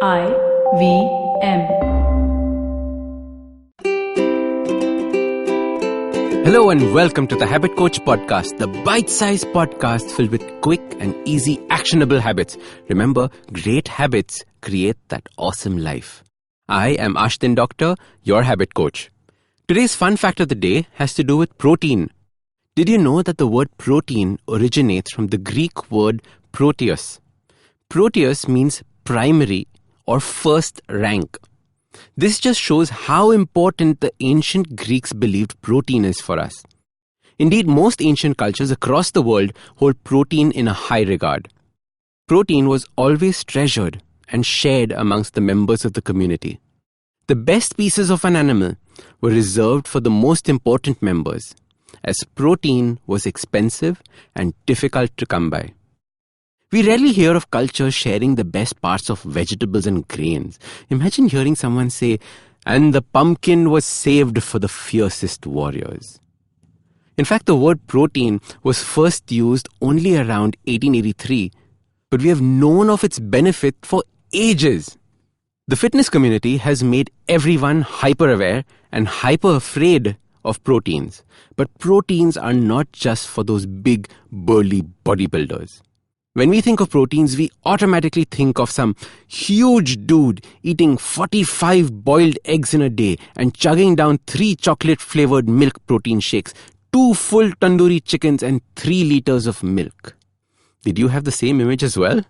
IVM. Hello and welcome to the Habit Coach Podcast, the bite-sized podcast filled with quick and easy actionable habits. Remember, great habits create that awesome life. I am Ashdin Doctor, your habit coach. Today's fun fact of the day has to do with protein. Did you know that the word protein originates from the Greek word proteus? Proteus means primary or first rank. This just shows how important the ancient Greeks believed protein is for us. Indeed, most ancient cultures across the world hold protein in a high regard. Protein was always treasured and shared amongst the members of the community. The best pieces of an animal were reserved for the most important members, as protein was expensive and difficult to come by. We rarely hear of cultures sharing the best parts of vegetables and grains. Imagine hearing someone say, "And the pumpkin was saved for the fiercest warriors." In fact, the word protein was first used only around 1883, but we have known of its benefit for ages. The fitness community has made everyone hyper-aware and hyper-afraid of proteins. But proteins are not just for those big, burly bodybuilders. When we think of proteins, we automatically think of some huge dude eating 45 boiled eggs in a day and chugging down 3 chocolate-flavored milk protein shakes, 2 full tandoori chickens and 3 liters of milk. Did you have the same image as well?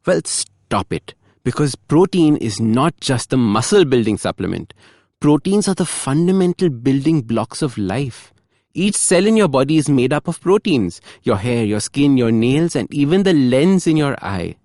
Well, stop it. Because protein is not just a muscle-building supplement. Proteins are the fundamental building blocks of life. Each cell in your body is made up of proteins. Your hair, your skin, your nails, and even the lens in your eye.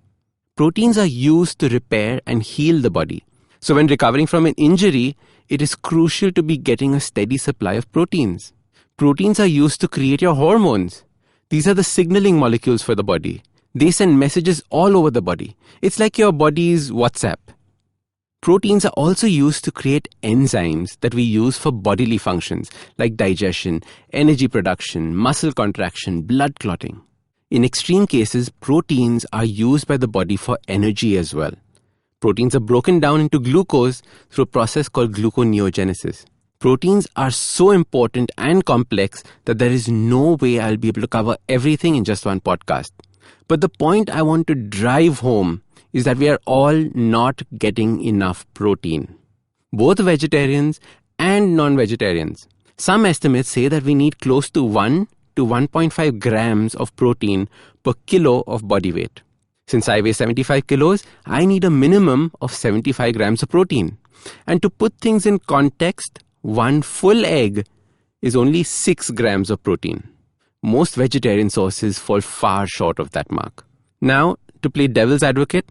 Proteins are used to repair and heal the body. So when recovering from an injury, it is crucial to be getting a steady supply of proteins. Proteins are used to create your hormones. These are the signaling molecules for the body. They send messages all over the body. It's like your body's WhatsApp. Proteins are also used to create enzymes that we use for bodily functions like digestion, energy production, muscle contraction, blood clotting. In extreme cases, proteins are used by the body for energy as well. Proteins are broken down into glucose through a process called gluconeogenesis. Proteins are so important and complex that there is no way I'll be able to cover everything in just one podcast. But the point I want to drive home is that we are all not getting enough protein. Both vegetarians and non-vegetarians. Some estimates say that we need close to 1 to 1.5 grams of protein per kilo of body weight. Since I weigh 75 kilos, I need a minimum of 75 grams of protein. And to put things in context, 1 full egg is only 6 grams of protein. Most vegetarian sources fall far short of that mark. Now, to play devil's advocate,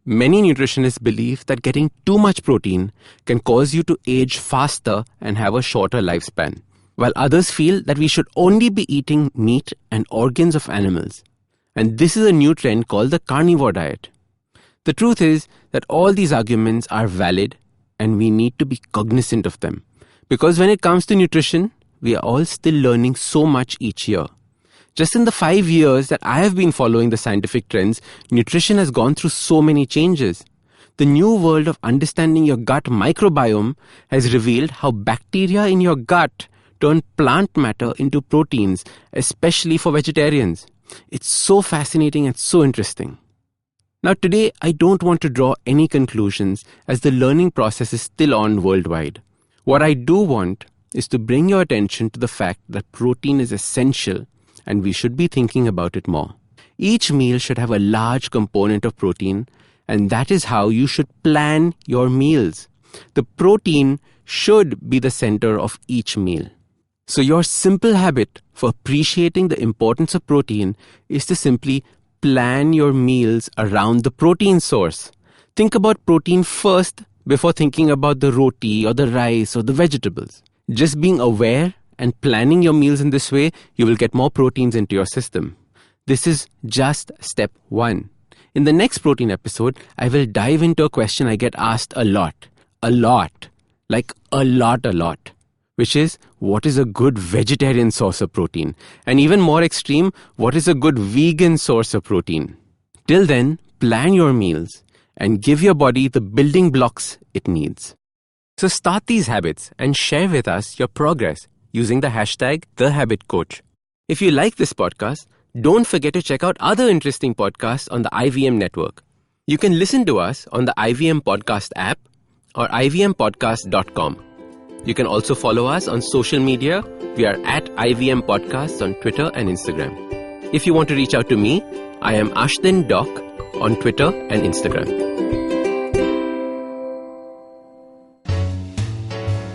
many nutritionists believe that getting too much protein can cause you to age faster and have a shorter lifespan, while others feel that we should only be eating meat and organs of animals. And this is a new trend called the carnivore diet. The truth is that all these arguments are valid and we need to be cognizant of them. Because when it comes to nutrition, we are all still learning so much each year. Just in the 5 years that I have been following the scientific trends, nutrition has gone through so many changes. The new world of understanding your gut microbiome has revealed how bacteria in your gut turn plant matter into proteins, especially for vegetarians. It's so fascinating and so interesting. Now today, I don't want to draw any conclusions as the learning process is still on worldwide. What I do want is to bring your attention to the fact that protein is essential and we should be thinking about it more. Each meal should have a large component of protein, and that is how you should plan your meals. The protein should be the center of each meal. So your simple habit for appreciating the importance of protein is to simply plan your meals around the protein source. Think about protein first before thinking about the roti or the rice or the vegetables. Just being aware and planning your meals in this way, you will get more proteins into your system. This is just step 1. In the next protein episode, I will dive into a question I get asked a lot, which is, what is a good vegetarian source of protein? And even more extreme, what is a good vegan source of protein? Till then, plan your meals and give your body the building blocks it needs. So start these habits and share with us your progress using the hashtag #TheHabitCoach. If you like this podcast, don't forget to check out other interesting podcasts on the IVM network. You can listen to us on the IVM Podcast app or ivmpodcast.com. You can also follow us on social media. We are at IVM Podcasts on Twitter and Instagram. If you want to reach out to me, I am Ashdin Doc on Twitter and Instagram.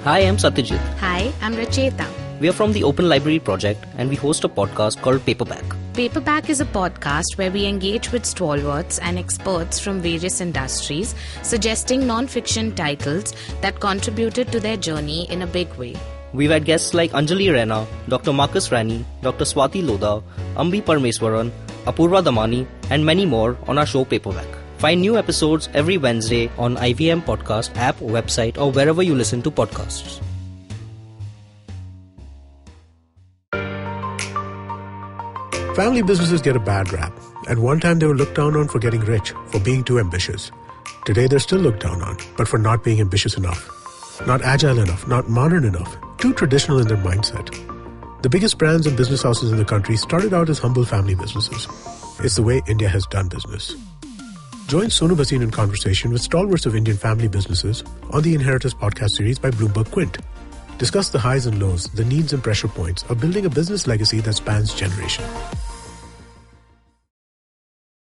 Hi, I'm Satyajit. Hi, I'm Racheta. We are from the Open Library Project and we host a podcast called Paperback. Paperback is a podcast where we engage with stalwarts and experts from various industries, suggesting non-fiction titles that contributed to their journey in a big way. We've had guests like Anjali Rana, Dr. Marcus Rani, Dr. Swati Lodha, Ambi Parmeswaran, Apurva Damani, and many more on our show Paperback. Find new episodes every Wednesday on IVM Podcast app, website, or wherever you listen to podcasts. Family businesses get a bad rap. At one time, they were looked down on for getting rich, for being too ambitious. Today, they're still looked down on, but for not being ambitious enough. Not agile enough, not modern enough, too traditional in their mindset. The biggest brands and business houses in the country started out as humble family businesses. It's the way India has done business. Join Sonu Bhasin in conversation with stalwarts of Indian family businesses on the Inheritors podcast series by Bloomberg Quint. Discuss the highs and lows, the needs and pressure points of building a business legacy that spans generations.